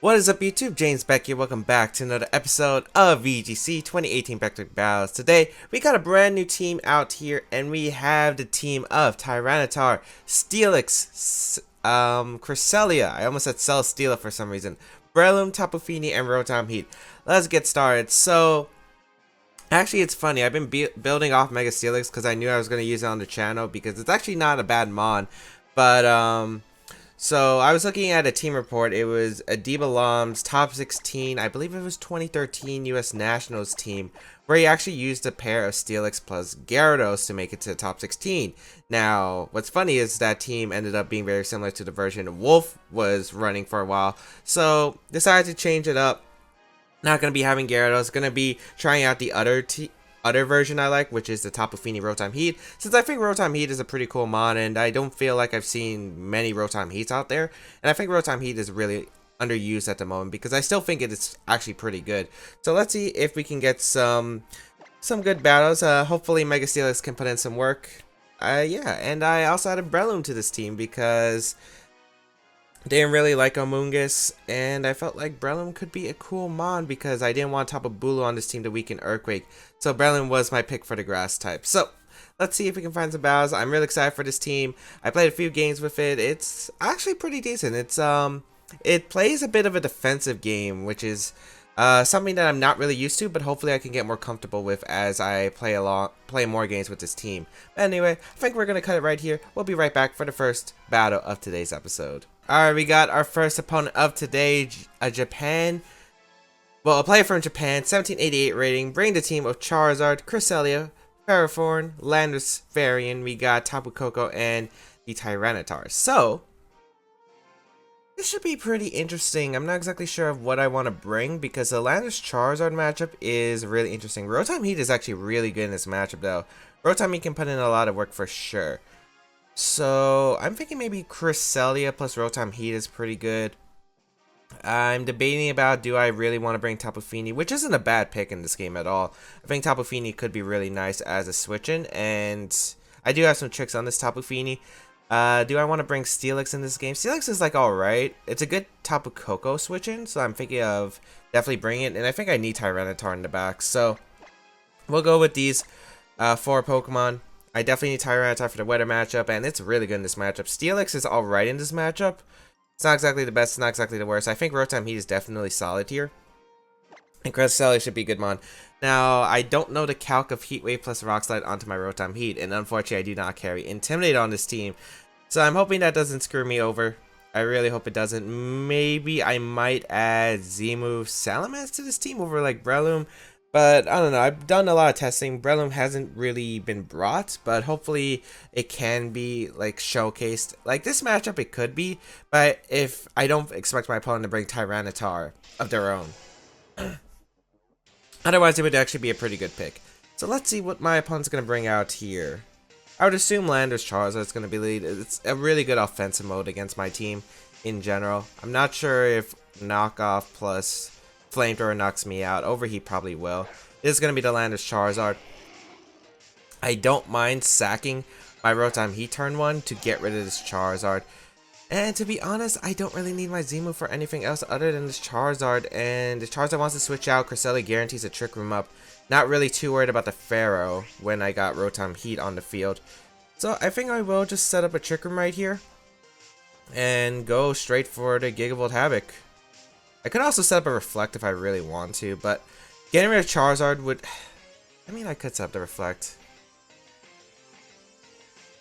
What is up YouTube, James Baek here, welcome back to another episode of VGC 2018 Back Battles. Today, we got a brand new team out here, and we have the team of Tyranitar, Steelix, Cresselia, I almost said Celesteela for some reason, Breloom, Tapu Fini, and Rotom-H. Let's get started. So, actually it's funny, I've been building off Mega Steelix because I knew I was going to use it on the channel because it's actually not a bad mon, but so I was looking at a team report. It was Adiba Lam's top 16, I believe it was 2013 US Nationals team, where he actually used a pair of Steelix plus Gyarados to make it to the top 16. Now, what's funny is that team ended up being very similar to the version Wolf was running for a while, so decided to change it up. Not going to be having Gyarados, going to be trying out the other version I like, which is the Tapu Fini Rotom-H, since I think Rotom-H is a pretty cool mod, and I don't feel like I've seen many Rotom-Hs out there, and I think Rotom-H is really underused at the moment, because I still think it is actually pretty good. So let's see if we can get some good battles. Hopefully Mega Steelix can put in some work. Yeah, and I also added Breloom to this team, because didn't really like Amoonguss, and I felt like Breloom could be a cool mon because I didn't want Tapu Bulu on this team to weaken Earthquake. So Breloom was my pick for the grass type. So let's see if we can find some battles. I'm really excited for this team. I played a few games with it. It's actually pretty decent. It plays a bit of a defensive game, which is something that I'm not really used to, but hopefully I can get more comfortable with as I play more games with this team. But anyway, I think we're gonna cut it right here. We'll be right back for the first battle of today's episode. Alright, we got our first opponent of today, a player from Japan, 1788 rating, bring the team of Charizard, Cresselia, Ferrothorn, Landorus Varian. We got Tapu Koko and the Tyranitar. So this should be pretty interesting. I'm not exactly sure of what I want to bring because the Landorus Charizard matchup is really interesting. Rotom-H is actually really good in this matchup though. Rotom-H can put in a lot of work for sure. So I'm thinking maybe Cresselia plus Rotom-H is pretty good. I'm debating about, do I really want to bring Tapu Fini, which isn't a bad pick in this game at all. I think Tapu Fini could be really nice as a switch-in, and I do have some tricks on this Tapu Fini. Do I want to bring Steelix in this game? Steelix is like alright. It's a good Tapu Koko switch-in, so I'm thinking of definitely bringing it, and I think I need Tyranitar in the back. So we'll go with these 4 Pokemon. I definitely need Tyranitar for the weather matchup, and it's really good in this matchup. Steelix is alright in this matchup. It's not exactly the best, it's not exactly the worst. I think Rotom-H is definitely solid here. And Cresselia should be good mon. Now, I don't know the calc of Heat Wave plus Rock Slide onto my Rotom-H, and unfortunately I do not carry Intimidate on this team. So I'm hoping that doesn't screw me over. I really hope it doesn't. Maybe I might add Z-Move Salamence to this team over like Breloom. But I don't know, I've done a lot of testing. Breloom hasn't really been brought, but hopefully it can be like showcased. Like this matchup it could be, but if I don't expect my opponent to bring Tyranitar of their own. Otherwise it would actually be a pretty good pick. So let's see what my opponent's going to bring out here. I would assume Landorus Charizard is going to be lead. It's a really good offensive mode against my team in general. I'm not sure if knockoff plus Flamethrower knocks me out. Overheat probably will. This is going to be the Landorus Charizard. I don't mind sacking my Rotom-H turn 1 to get rid of this Charizard. And to be honest, I don't really need my Z-Move for anything else other than this Charizard. And the Charizard wants to switch out. Cresselia guarantees a Trick Room up. Not really too worried about the Pharaoh when I got Rotom-H on the field. So I think I will just set up a Trick Room right here. And go straight for the Gigavolt Havoc. I could also set up a Reflect if I really want to, but getting rid of Charizard would... I mean, I could set up the Reflect.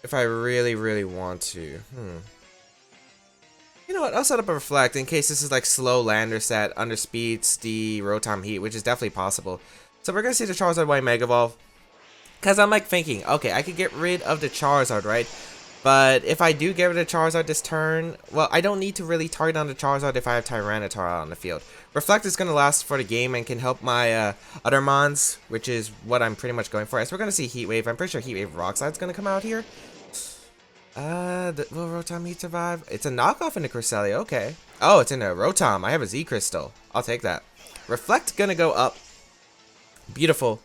If I really, really want to. You know what, I'll set up a Reflect in case this is like slow Landorus that underspeeds the Rotom-H, which is definitely possible. So we're going to see the Charizard Y Mega Evolve. Because I'm like thinking, okay, I could get rid of the Charizard, right? But if I do get rid of Charizard this turn, well, I don't need to really target on the Charizard if I have Tyranitar out on the field. Reflect is going to last for the game and can help my other mons, which is what I'm pretty much going for. So we're going to see Heat Wave. I'm pretty sure Heat Wave Rock Slide is going to come out here. Will Rotom-H survive? It's a knockoff in the Cresselia, okay. Oh, it's in a Rotom. I have a Z Crystal. I'll take that. Reflect going to go up. Beautiful.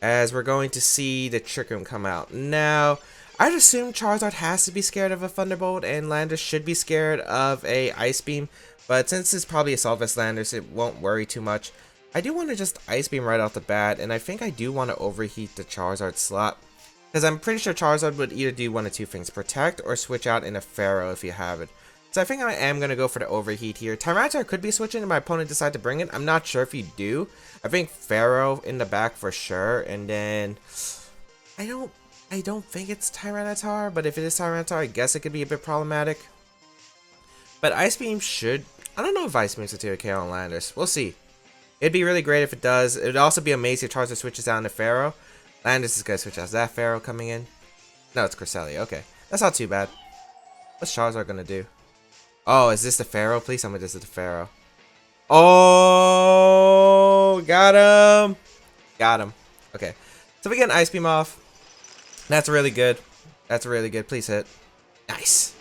As we're going to see the Trick Room come out. Now, I'd assume Charizard has to be scared of a Thunderbolt, and Landorus should be scared of a Ice Beam. But since it's probably a Solvus Landorus, it won't worry too much. I do want to just Ice Beam right off the bat, and I think I do want to overheat the Charizard slot. Because I'm pretty sure Charizard would either do one of two things, protect or switch out in a Pharaoh if you have it. So I think I am going to go for the overheat here. Tyranitar could be switching if my opponent decide to bring it. I'm not sure if you do. I think Pharaoh in the back for sure, and then I don't think it's Tyranitar, but if it is Tyranitar, I guess it could be a bit problematic. But Ice Beam should... I don't know if Ice Beam's a 2K on Landorus. We'll see. It'd be really great if it does. It'd also be amazing if Charizard switches out into Pharaoh. Landorus is going to switch out. Is that Pharaoh coming in? No, it's Cresselia. Okay. That's not too bad. What's Charizard going to do? Oh, is this the Pharaoh? Please tell me this is the Pharaoh. Oh, got him. Got him. Okay. So we get an Ice Beam off. That's really good. That's really good. Please hit. Nice.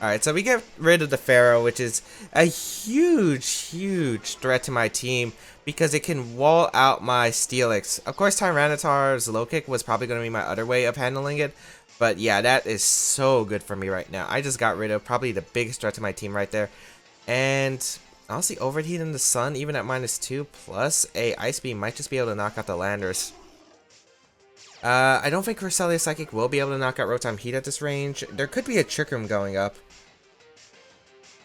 Alright, so we get rid of the Pharaoh, which is a huge threat to my team because it can wall out my Steelix. Of course, Tyranitar's low kick was probably going to be my other way of handling it. But yeah, that is so good for me right now. I just got rid of probably the biggest threat to my team right there. And honestly, Overheat in the Sun, even at -2, plus a Ice Beam might just be able to knock out the Landers. I don't think Cresselia Psychic will be able to knock out Rotom-H at this range. There could be a Trick Room going up.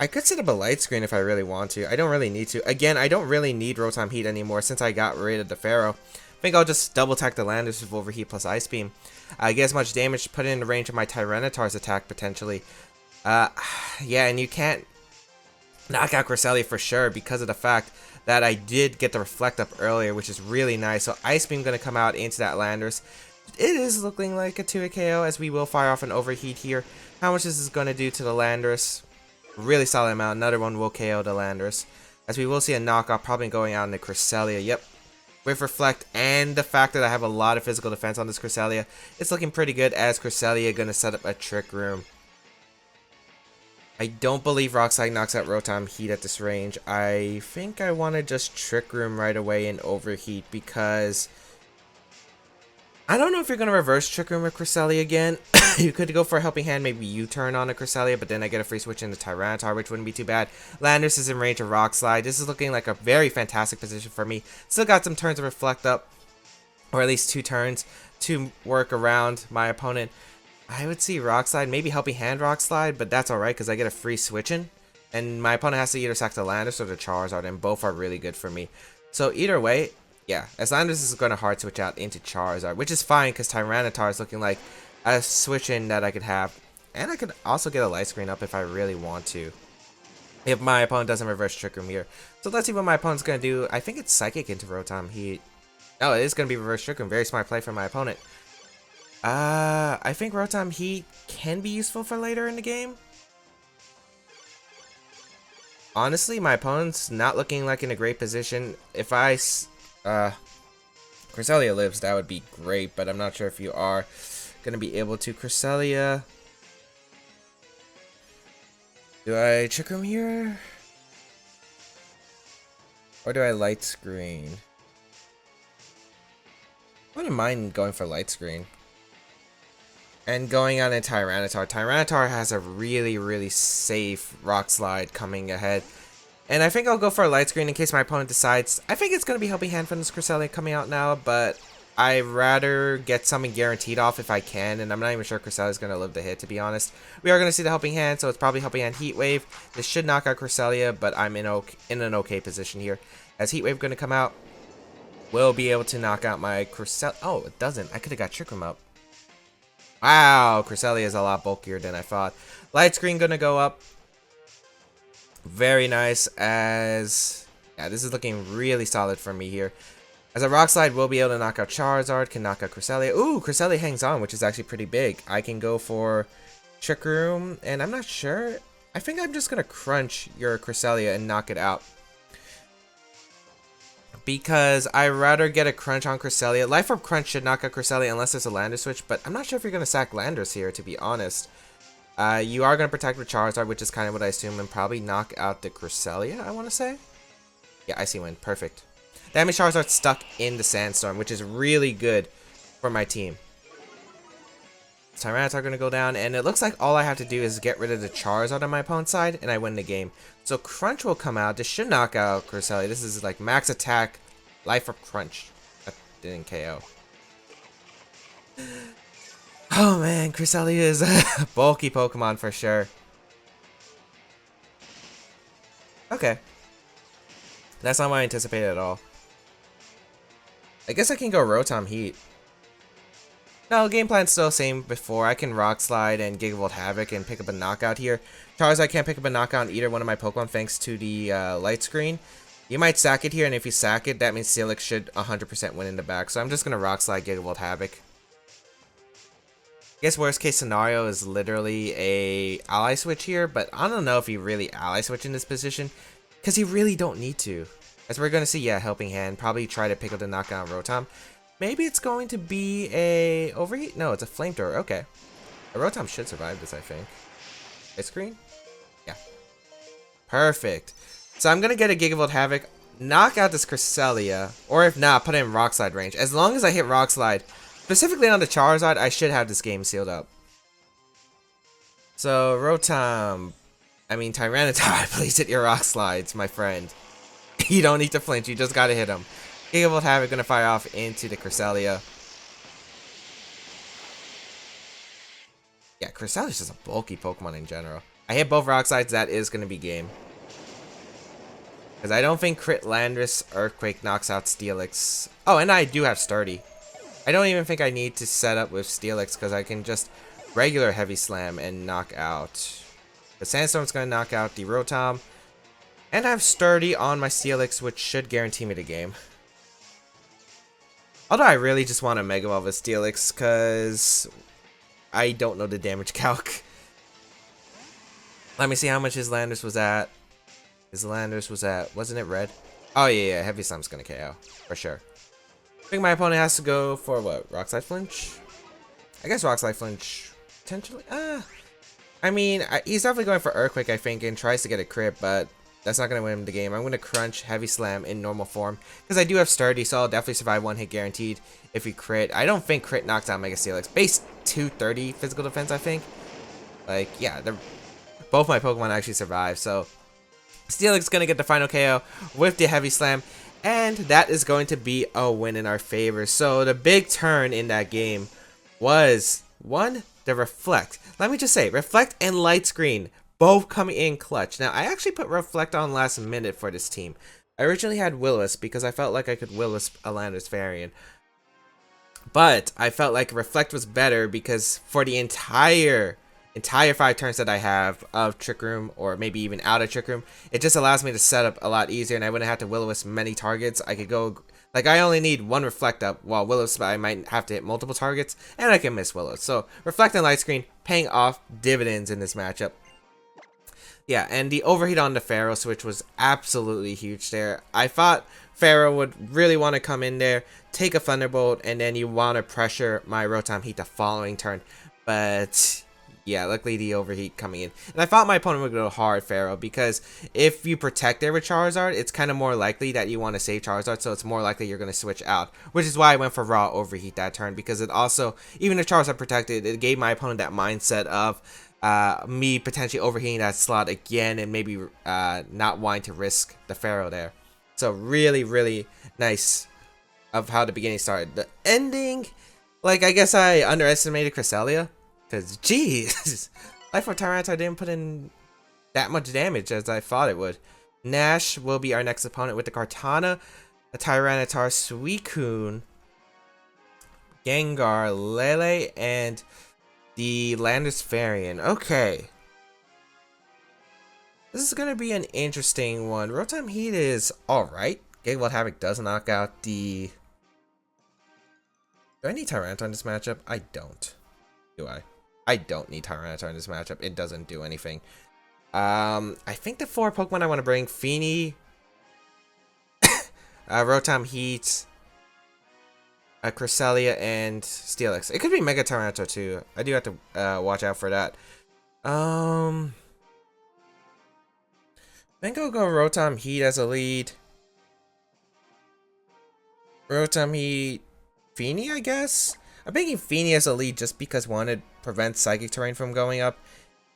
I could set up a light screen if I really want to. I don't really need to. Again, I don't really need Rotom-H anymore since I got rid of the Pharaoh. I think I'll just double attack the Landers with Overheat plus Ice Beam. Get as much damage to put it in the range of my Tyranitar's attack potentially. Yeah, and you can't knock out Cresselia for sure because of the fact that I did get the Reflect up earlier, which is really nice. So Ice Beam going to come out into that Landers. It is looking like a 2-hit KO as we will fire off an Overheat here. How much this is going to do to the Landers? Really solid amount. Another one will KO the Landers. As we will see a knockoff probably going out into Cresselia. Yep. With Reflect and the fact that I have a lot of physical defense on this Cresselia, it's looking pretty good as Cresselia going to set up a Trick Room. I don't believe Rock Slide knocks out Rotom-H at this range. I think I want to just Trick Room right away and Overheat because I don't know if you're going to reverse Trick Room with Cresselia again. You could go for a Helping Hand, maybe U-turn on a Cresselia, but then I get a free switch into Tyranitar, which wouldn't be too bad. Landorus is in range of Rock Slide. This is looking like a very fantastic position for me. Still got some turns to Reflect up, or at least 2 turns to work around my opponent. I would see Rock Slide, maybe Helping Hand Rock Slide, but that's alright because I get a free switch in. And my opponent has to either sack the Landorus or the Charizard, and both are really good for me. So either way, yeah, as Landorus is going to hard switch out into Charizard, which is fine because Tyranitar is looking like a switch in that I could have. And I could also get a light screen up if I really want to, if my opponent doesn't reverse Trick Room here. So let's see what my opponent's going to do. I think it's Psychic into Rotom-H. Oh, it is going to be reverse Trick Room. Very smart play from my opponent. I think Rotom-H can be useful for later in the game. Honestly, my opponent's not looking like in a great position. If Cresselia lives, that would be great, but I'm not sure if you are going to be able to. Cresselia. Do I Trick Room here? Or do I Light Screen? I wouldn't mind going for Light Screen. And going on in Tyranitar. Tyranitar has a really safe Rock Slide coming ahead. And I think I'll go for a Light Screen in case my opponent decides. I think it's going to be Helping Hand from this Cresselia coming out now, but I'd rather get something guaranteed off if I can, and I'm not even sure Cresselia is going to live the hit, to be honest. We are going to see the Helping Hand, so it's probably Helping Hand Heat Wave. This should knock out Cresselia, but I'm in an okay position here. As Heat Wave going to come out, we'll be able to knock out my Cresselia. Oh, it doesn't. I could have got Trick Room up. Wow, Cresselia is a lot bulkier than I thought. Light Screen going to go up. Very nice, as yeah, this is looking really solid for me here. As a Rock Slide, we'll be able to knock out Charizard, can knock out Cresselia. Ooh, Cresselia hangs on, which is actually pretty big. I can go for Trick Room, and I'm not sure. I think I'm just going to crunch your Cresselia and knock it out. Because I'd rather get a crunch on Cresselia. Life Orb Crunch should knock out Cresselia unless there's a Landorus switch, but I'm not sure if you're going to sack Landorus here, to be honest. You are going to protect with Charizard, which is kind of what I assume, and probably knock out the Cresselia, I want to say. Yeah, I see win. Perfect. That means Charizard's stuck in the Sandstorm, which is really good for my team. Tyranitar gonna go down, and it looks like all I have to do is get rid of the Charizard on my opponent's side, and I win the game. So Crunch will come out. This should knock out Cresselia. This is like max attack, Life Orb Crunch. That didn't KO. Oh man, Cresselia is a bulky Pokemon for sure. Okay. That's not what I anticipated at all. I guess I can go Rotom-H. No, game plan's still the same before. I can Rock Slide and Gigavolt Havoc and pick up a knockout here. Charizard can't pick up a knockout on either one of my Pokemon thanks to the light screen. You might sack it here, and if you sack it, that means Steelix should 100% win in the back. So I'm just going to Rock Slide Gigavolt Havoc. I guess worst case scenario is literally a ally switch here, but I don't know if you really ally switch in this position, because you really don't need to. As we're going to see, yeah, Helping Hand. Probably try to pick up the knockout on Rotom. Maybe it's going to be a Overheat? No, it's a Flamethrower. Okay. A Rotom should survive this, I think. Ice Screen? Yeah. Perfect. So I'm going to get a Gigavolt Havoc, knock out this Cresselia, or if not, put it in Rock Slide range. As long as I hit Rock Slide, specifically on the Charizard, I should have this game sealed up. So, Tyranitar, please hit your Rock Slides, my friend. You don't need to flinch, you just gotta hit him. Gigavolt Havoc gonna fire off into the Cresselia. Yeah, Cresselia is just a bulky Pokemon in general. I hit both Rock Slides, that is gonna be game. Because I don't think Crit Landorus Earthquake knocks out Steelix. Oh, and I do have Sturdy. I don't even think I need to set up with Steelix because I can just regular Heavy Slam and knock out. The Sandstorm's gonna knock out the Rotom. And I have Sturdy on my Steelix, which should guarantee me the game. Although I really just want to Mega Evolve with Steelix, because I don't know the damage calc. Let me see how much his Landorus was at. His Landorus was at, wasn't it red? Oh yeah, Heavy Slam's gonna KO, for sure. I think my opponent has to go for what? Rock Slide Flinch? I guess Rock Slide Flinch, potentially? He's definitely going for Earthquake, I think, and tries to get a crit, but that's not going to win him the game. I'm going to Crunch, Heavy Slam in normal form. Because I do have Sturdy, so I'll definitely survive one hit guaranteed if he crit. I don't think crit knocks out Mega Steelix. Base 230 physical defense, I think. Like, yeah, both my Pokemon actually survive. So, Steelix is going to get the final KO with the Heavy Slam. And that is going to be a win in our favor. So, the big turn in that game was, one, the Reflect. Let me just say, Reflect and Light Screen both coming in clutch. Now, I actually put Reflect on last minute for this team. I originally had Will-O-Wisp because I felt like I could Will-O-Wisp a Landorus variant. But I felt like Reflect was better because for the entire 5 turns that I have of Trick Room, or maybe even out of Trick Room, it just allows me to set up a lot easier, and I wouldn't have to Will-O-Wisp many targets. I could go, like, I only need one Reflect up, while Will-O-Wisp I might have to hit multiple targets, and I can miss Will-O-Wisp. So, Reflect and Light Screen paying off dividends in this matchup. Yeah, and the overheat on the Pharaoh switch was absolutely huge there. I thought Pharaoh would really want to come in there, take a Thunderbolt, and then you want to pressure my Rotom-H the following turn. But yeah, luckily the overheat coming in. And I thought my opponent would go hard Pharaoh, because if you protect there with Charizard, it's kind of more likely that you want to save Charizard, so it's more likely you're going to switch out. Which is why I went for raw overheat that turn, because it also, even if Charizard protected, it gave my opponent that mindset of me potentially overheating that slot again and maybe not wanting to risk the Pharaoh there. So really, really nice of how the beginning started. The ending, like, I guess I underestimated Cresselia, because geez, Life Orb Tyranitar didn't put in that much damage as I thought it would. Nash will be our next opponent with the Kartana, a Tyranitar, Suicune, Gengar, Lele, and the Landorus variant. Okay. This is going to be an interesting one. Rotom-H is alright. Gigavolt Havoc does knock out the... Do I need Tyranitar in this matchup? I don't. Do I? I don't need Tyranitar in this matchup. It doesn't do anything. I think the 4 Pokemon I want to bring, Feeny, Rotom-H, Cresselia, and Steelix. It could be Mega Tyranitar too. I do have to watch out for that. I think I'll go Rotom-H as a lead. Rotom-H, Feeny, I guess. I'm thinking Feeny as a lead just because 1, it prevents Psychic Terrain from going up.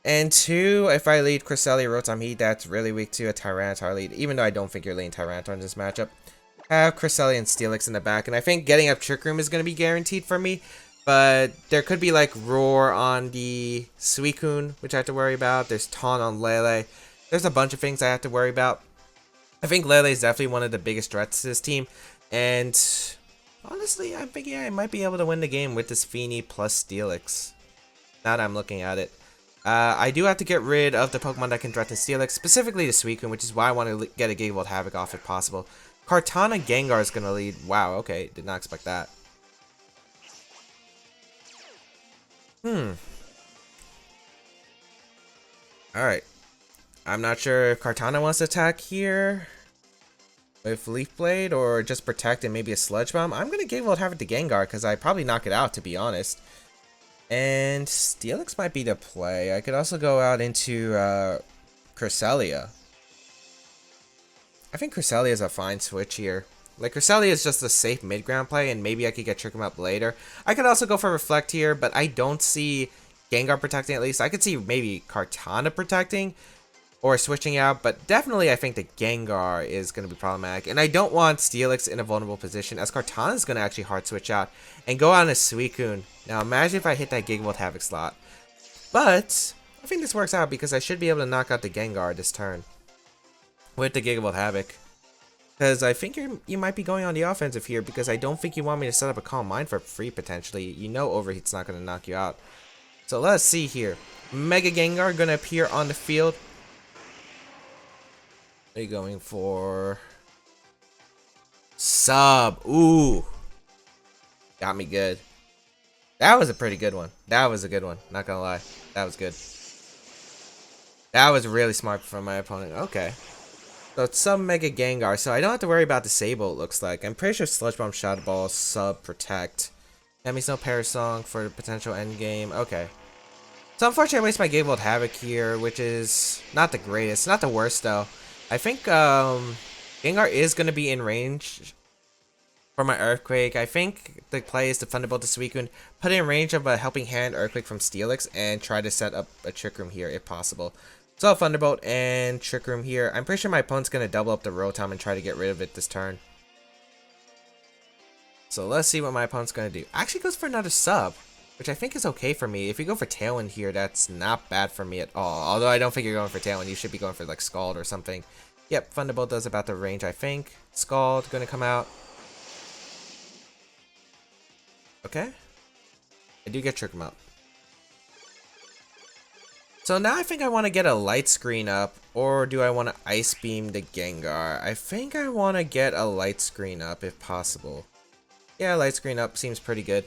And 2, if I lead Cresselia Rotom-H, that's really weak to a Tyranitar lead, even though I don't think you're leading Tyranitar in this matchup. I have Cresselia and Steelix in the back, and I think getting up Trick Room is going to be guaranteed for me. But there could be like Roar on the Suicune, which I have to worry about. There's Taunt on Lele. There's a bunch of things I have to worry about. I think Lele is definitely one of the biggest threats to this team. And honestly, I'm thinking I might be able to win the game with this Feeny plus Steelix. Now that I'm looking at it. I do have to get rid of the Pokemon that can threaten Steelix, specifically the Suicune, which is why I want to get a Gigavolt Havoc off if possible. Kartana Gengar is going to lead. Wow, okay, did not expect that. Alright. I'm not sure if Kartana wants to attack here with Leaf Blade or just protect and maybe a Sludge Bomb. I'm going to Gigavolt Havoc to Gengar because I probably knock it out, to be honest. And Steelix might be the play. I could also go out into Cresselia. I think Cresselia is a fine switch here. Like, Cresselia is just a safe mid-ground play, and maybe I could get Trick 'em Up later. I could also go for Reflect here, but I don't see Gengar protecting at least. I could see maybe Kartana protecting or switching out, but definitely I think the Gengar is going to be problematic. And I don't want Steelix in a vulnerable position, as Kartana is going to actually hard switch out and go on a Suicune. Now imagine if I hit that Gigavolt Havoc slot. But I think this works out because I should be able to knock out the Gengar this turn with the Gigavolt Havoc. Because I think you might be going on the offensive here, because I don't think you want me to set up a Calm Mind for free potentially. You know Overheat's not going to knock you out. So let's see here. Mega Gengar going to appear on the field. What are you going for? Sub. Ooh. Got me good. That was a pretty good one. That was a good one. Not gonna lie. That was good. That was really smart from my opponent. Okay. So it's Sub Mega Gengar. So I don't have to worry about Disable, it looks like. I'm pretty sure Sludge Bomb, Shadow Ball, Sub, Protect. That means no Parasong for the potential endgame. Okay. So unfortunately I waste my Gigavolt Havoc here, which is not the greatest. Not the worst though. I think Gengar is going to be in range for my Earthquake. I think the play is to Thunderbolt to Suicune, put it in range of a Helping Hand Earthquake from Steelix, and try to set up a Trick Room here if possible. So I'll Thunderbolt and Trick Room here. I'm pretty sure my opponent's going to double up the Rotom and try to get rid of it this turn. So let's see what my opponent's going to do. Actually goes for another Sub, which I think is okay for me. If you go for Tailwind here, that's not bad for me at all. Although I don't think you're going for Tailwind. You should be going for like Scald or something. Yep, Thunderbolt does about the range, I think. Scald going to come out. Okay. I do get Trick 'em Up. So now I think I want to get a Light Screen up, or do I want to Ice Beam the Gengar? I think I want to get a Light Screen up if possible. Yeah, Light Screen up seems pretty good.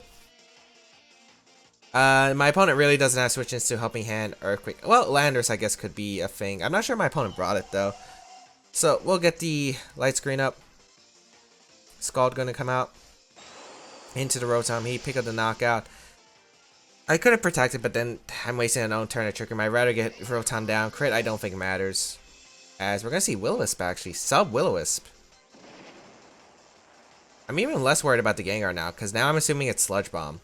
My opponent really doesn't have switch into Helping Hand, Earthquake. Well, Landorus I guess could be a thing. I'm not sure my opponent brought it though. So we'll get the Light Screen up. Scald gonna come out into the Rotom-H, pick up the knockout. I could have protected, but then I'm wasting an own turn to Trick Room. I'd rather get Rotom down. Crit I don't think matters. As we're gonna see Will-O-Wisp actually. Sub Will-O-Wisp. I'm even less worried about the Gengar now, because now I'm assuming it's Sludge Bomb.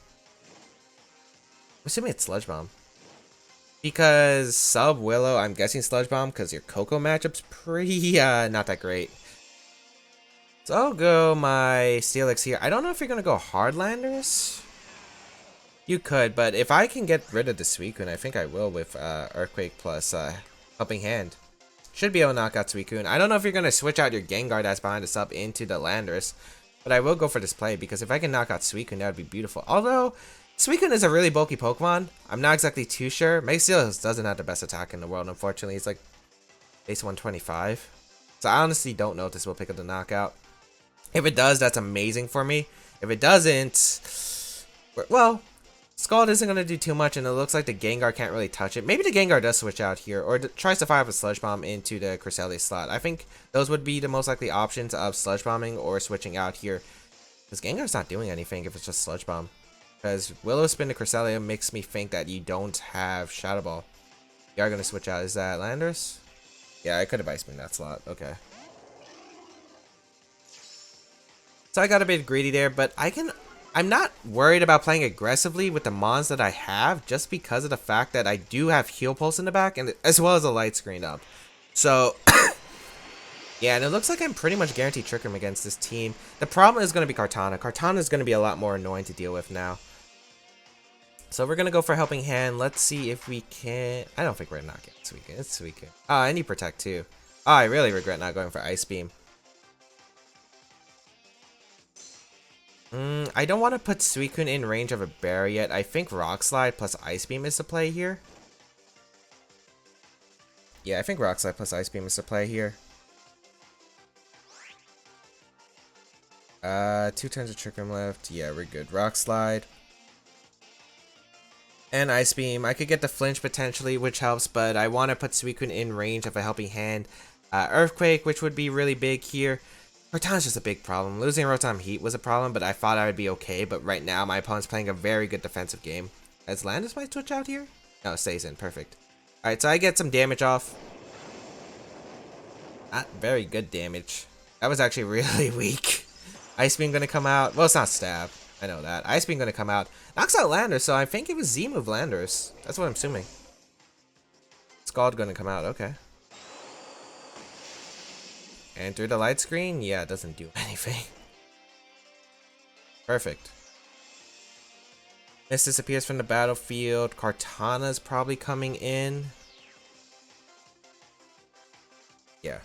I'm assuming it's Sludge Bomb. Because Sub Willow, I'm guessing Sludge Bomb, because your Coco matchup's pretty, not that great. So I'll go my Steelix here. I don't know if you're going to go hard Landorus. You could, but if I can get rid of the Suicune, I think I will with Earthquake plus Helping Hand. Should be able to knock out Suicune. I don't know if you're going to switch out your Gengar that's behind the Sub into the Landorus, but I will go for this play, because if I can knock out Suicune, that would be beautiful. Although Suicune is a really bulky Pokemon. I'm not exactly too sure. Mega Steelix doesn't have the best attack in the world, unfortunately. It's like base 125. So I honestly don't know if this will pick up the knockout. If it does, that's amazing for me. If it doesn't, well, Scald isn't going to do too much, and it looks like the Gengar can't really touch it. Maybe the Gengar does switch out here, or tries to fire up a Sludge Bomb into the Cresselia slot. I think those would be the most likely options of Sludge Bombing or switching out here. Because Gengar's not doing anything if it's just Sludge Bomb. Because Will-O-Wisp to Cresselia makes me think that you don't have Shadow Ball. You are going to switch out. Is that Landorus? Yeah, I could have Ice Beam that slot. Okay. So I got a bit greedy there, but I can I'm not worried about playing aggressively with the mons that I have, just because of the fact that I do have heal pulse in the back, and as well as a light screen up. So yeah, and it looks like I'm pretty much guaranteed Trick Room against this team. The problem is going to be Kartana. Kartana is going to be a lot more annoying to deal with now. So we're going to go for Helping Hand. Let's see if we can... I don't think we're not getting Suicune. It's Suicune. Oh, I need Protect too. Oh, I really regret not going for Ice Beam. I don't want to put Suicune in range of a berry yet. I think Rock Slide plus Ice Beam is the play here. Yeah, I think Rock Slide plus Ice Beam is the play here. 2 turns of Trick Room left. Yeah, we're good. Rock Slide. And Ice Beam. I could get the flinch potentially, which helps, but I want to put Suicune in range of a Helping Hand. Earthquake, which would be really big here. Kartana's just a big problem. Losing Rotom-H was a problem, but I thought I would be okay. But right now, my opponent's playing a very good defensive game. As Landis might switch out here? No, it stays in. Perfect. Alright, so I get some damage off. Not very good damage. That was actually really weak. Ice Beam gonna come out. Well, it's not Stab. I know that. Ice Beam gonna come out. Knocks out Landers, so I think it was Z-move Landers. That's what I'm assuming. Scald gonna come out. Okay. And through the light screen? Yeah, it doesn't do anything. Perfect. Mist disappears from the battlefield. Kartana's probably coming in. Yeah.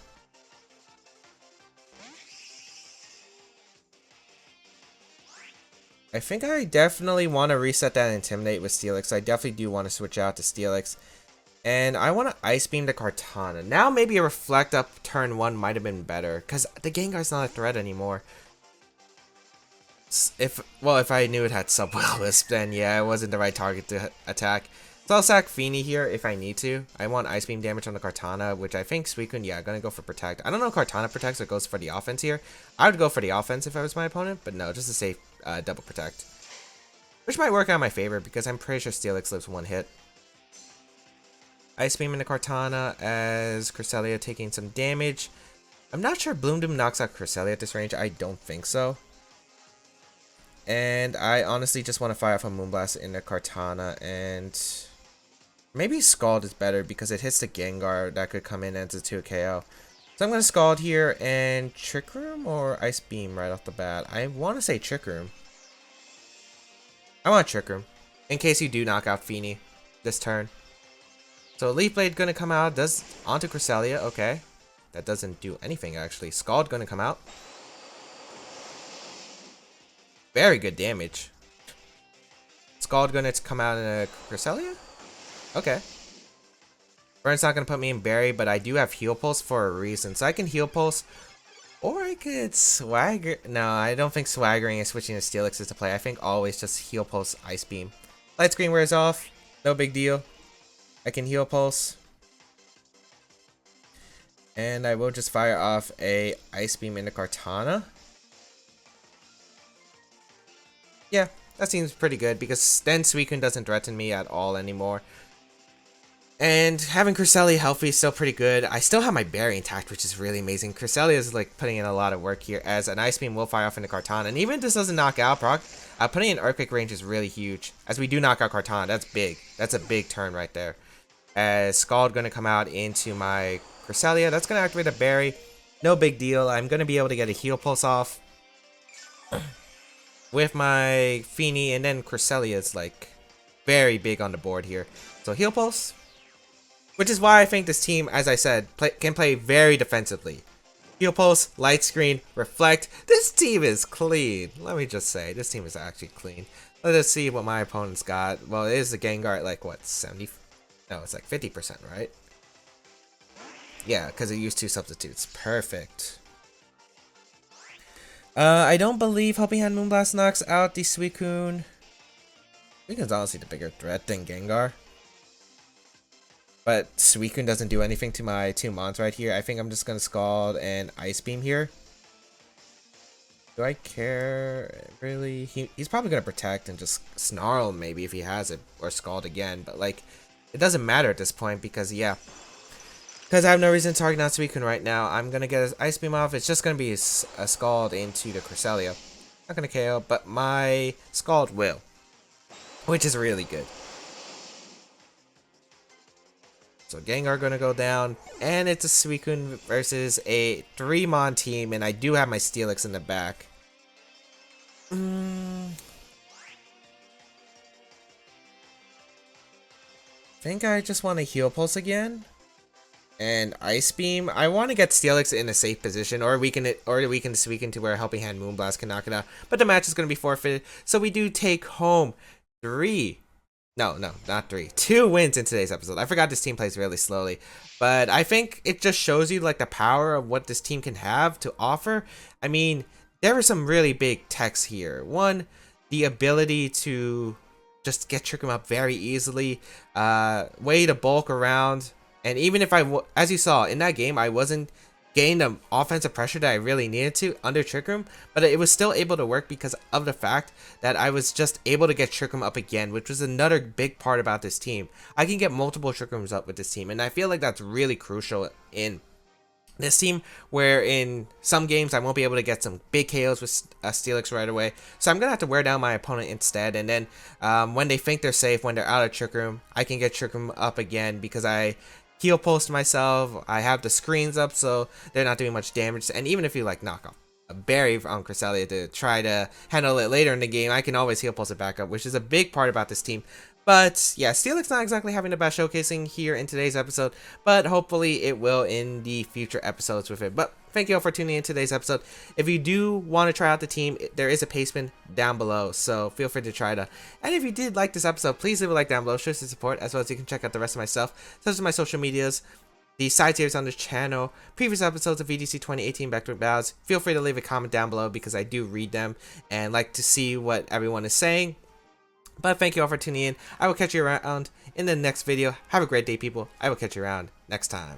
I think I definitely want to reset that Intimidate with Steelix. I definitely do want to switch out to Steelix. And I want to Ice Beam the Kartana. Now maybe a Reflect Up turn 1 might have been better. Because the Gengar's not a threat anymore. If I knew it had Sub-Will-Wisp, then yeah, it wasn't the right target to attack. So I'll sack Feeny here if I need to. I want Ice Beam damage on the Kartana, which I think Suicune, yeah, gonna go for Protect. I don't know if Kartana protects or goes for the offense here. I would go for the offense if I was my opponent, but no, just a safe double Protect. Which might work out in my favor because I'm pretty sure Steelix lives 1 hit. Ice Beam in the Kartana as Cresselia taking some damage. I'm not sure Bloom Doom knocks out Cresselia at this range. I don't think so. And I honestly just want to fire off a Moonblast in the Kartana, and maybe Scald is better because it hits the Gengar that could come in as a 2 KO. So I'm going to Scald here and Trick Room or Ice Beam right off the bat. I want to say Trick Room. I want Trick Room in case you do knock out Feeny this turn. So Leaf Blade going to come out, does onto Cresselia, okay. That doesn't do anything actually. Scald going to come out. Very good damage. Scald gonna come out in a Cresselia? Okay. Burn's not gonna put me in Berry, but I do have Heal Pulse for a reason. So I can Heal Pulse, or I could Swagger. No, I don't think Swaggering and switching to Steelix is the play. I think always just Heal Pulse, Ice Beam. Light Screen wears off. No big deal. I can Heal Pulse. And I will just fire off a Ice Beam into Kartana. Yeah, that seems pretty good because then Suicune doesn't threaten me at all anymore. And having Cresselia healthy is still pretty good. I still have my Berry intact, which is really amazing. Cresselia is like putting in a lot of work here as an Ice Beam will fire off into Kartana. And even if this doesn't knock out Brock, putting in Earthquake range is really huge. As we do knock out Kartana, that's big. That's a big turn right there. As Scald going to come out into my Cresselia, that's going to activate a Berry. No big deal. I'm going to be able to get a Heal Pulse off with my Feeny, and then Cresselia is like very big on the board here. So Heal Pulse, which is why I think this team, as I said, can play very defensively. Heal Pulse, Light Screen, Reflect. This team is clean. Let me just say, this team is actually clean. Let us see what my opponent's got. Well, it is the Gengar at like what, 70? No, it's like 50%, right? Yeah, because it used 2 substitutes. Perfect. I don't believe Helping Hand Moonblast knocks out the Suicune. Suicune's honestly the bigger threat than Gengar. But Suicune doesn't do anything to my 2 mons right here. I think I'm just going to Scald and Ice Beam here. Do I care? Really? He's probably going to Protect and just Snarl maybe if he has it. Or Scald again. But like, it doesn't matter at this point because, yeah. Because I have no reason to target on Suicune right now. I'm going to get his Ice Beam off. It's just going to be a Scald into the Cresselia. Not gonna KO, but my Scald will, which is really good. So Gengar gonna go down, and it's a Suicune versus a 3-mon team, and I do have my Steelix in the back. I think I just want to Heal Pulse again. And Ice Beam. I want to get Steelix in a safe position, or weaken it, or weaken the Suicune to where a Helping Hand Moonblast can knock it out. But the match is going to be forfeited, so we do take home 2 wins in today's episode. I forgot this team plays really slowly, but I think it just shows you like the power of what this team can have to offer. I mean, there were some really big techs here. One, the ability to just get Trick 'em up very easily, way to bulk around. And even if as you saw in that game, I wasn't getting the offensive pressure that I really needed to under Trick Room, but it was still able to work because of the fact that I was just able to get Trick Room up again, which was another big part about this team. I can get multiple Trick Rooms up with this team, and I feel like that's really crucial in this team, where in some games I won't be able to get some big KOs with Steelix right away. So I'm going to have to wear down my opponent instead, and then when they think they're safe, when they're out of Trick Room, I can get Trick Room up again because I Heal Pulse myself. I have the screens up so they're not doing much damage, and even if you like knock off a berry on Cresselia to try to handle it later in the game, I can always Heal Pulse it back up, which is a big part about this team. But yeah, Steelix not exactly having the best showcasing here in today's episode, but hopefully it will in the future episodes with it. But thank you all for tuning in today's episode. If you do want to try out the team, there is a pastebin down below, so feel free to try it out. And if you did like this episode, please leave a like down below, show some support, as well as you can check out the rest of my stuff, such as my social medias, the side series on this channel, previous episodes of VGC 2018 Back Battles. Feel free to leave a comment down below because I do read them and like to see what everyone is saying. But thank you all for tuning in. I will catch you around in the next video. Have a great day, people. I will catch you around next time.